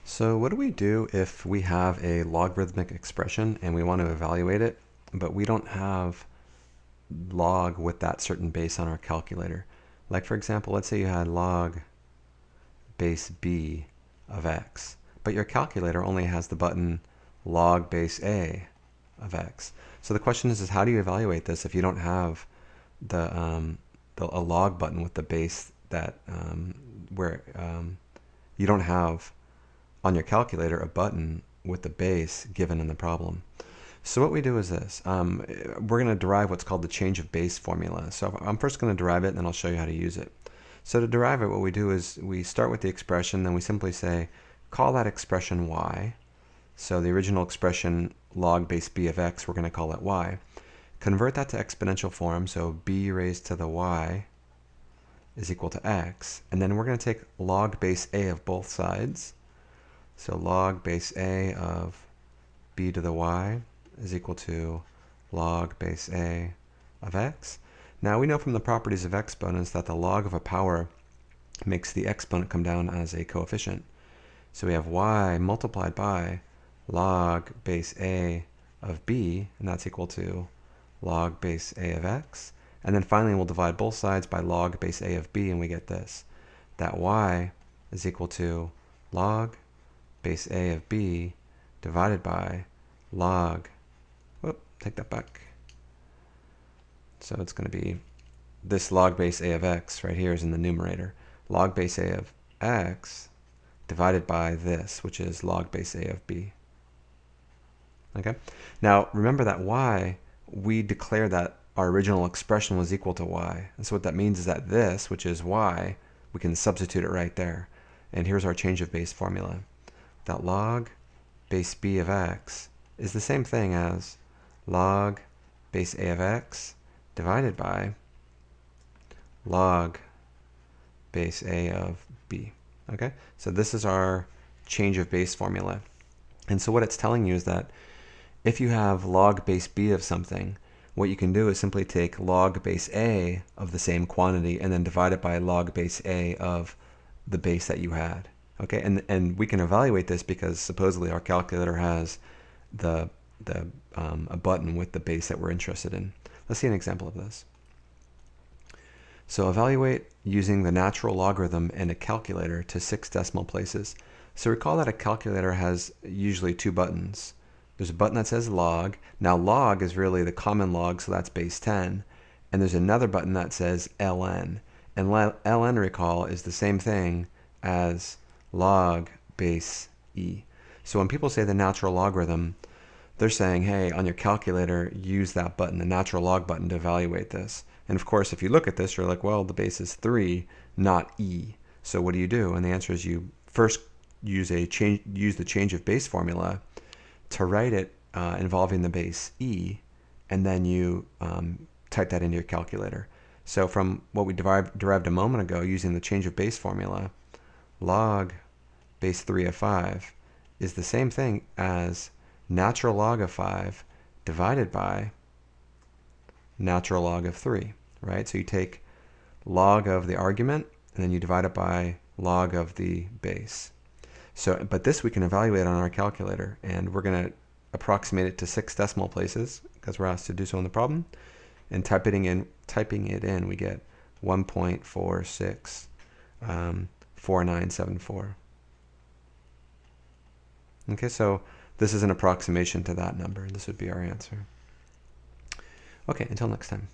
So what do we do if we have a logarithmic expression and we want to evaluate it, but we don't have log with that certain base on our calculator? Like for example, let's say you had log base b of x, but your calculator only has the button log base a of x. So the question is how do you evaluate this if you don't have a log button with the base that where you don't have on your calculator a button with the base given in the problem. So what we do is this. We're going to derive what's called the change of base formula. So I'm first going to derive it, and then I'll show you how to use it. So to derive it, what we do is we start with the expression, then we simply say, call that expression y. So the original expression, log base b of x, we're going to call it y. Convert that to exponential form, so b raised to the y is equal to x. And then we're going to take log base a of both sides. So log base a of b to the y is equal to log base a of x. Now we know from the properties of exponents that the log of a power makes the exponent come down as a coefficient. So we have y multiplied by log base a of b, and that's equal to log base a of x. And then finally we'll divide both sides by log base a of b, and we get this. That y is equal to log base a of b divided by log, take that back. So it's going to be this log base a of x right here is in the numerator. Log base a of x divided by this, which is log base a of b. Okay? Now remember that y, we declared that our original expression was equal to y. And so what that means is that this, which is y, we can substitute it right there. And here's our change of base formula. That log base b of x is the same thing as log base a of x divided by log base a of b. Okay, so this is our change of base formula. And so what it's telling you is that if you have log base b of something, what you can do is simply take log base a of the same quantity and then divide it by log base a of the base that you had. Okay, and we can evaluate this because supposedly our calculator has a button with the base that we're interested in. Let's see an example of this. So evaluate using the natural logarithm and a calculator to 6 decimal places. So recall that a calculator has usually 2 buttons. There's a button that says log. Now log is really the common log, so that's base 10. And there's another button that says ln. And ln, recall, is the same thing as log base e. So when people say the natural logarithm, they're saying, hey, on your calculator, use that button, the natural log button, to evaluate this. And of course, if you look at this, you're like, well, the base is 3, not e. So what do? And the answer is you first use the change of base formula to write it involving the base e, and then you type that into your calculator. So from what we derived a moment ago using the change of base formula, log base 3 of 5 is the same thing as natural log of 5 divided by natural log of 3, right? So you take log of the argument and then you divide it by log of the base. So, but this we can evaluate on our calculator, and we're going to approximate it to 6 decimal places because we're asked to do so in the problem. And typing it in, we get 1.464974. Okay, so this is an approximation to that number. This would be our answer. Okay, until next time.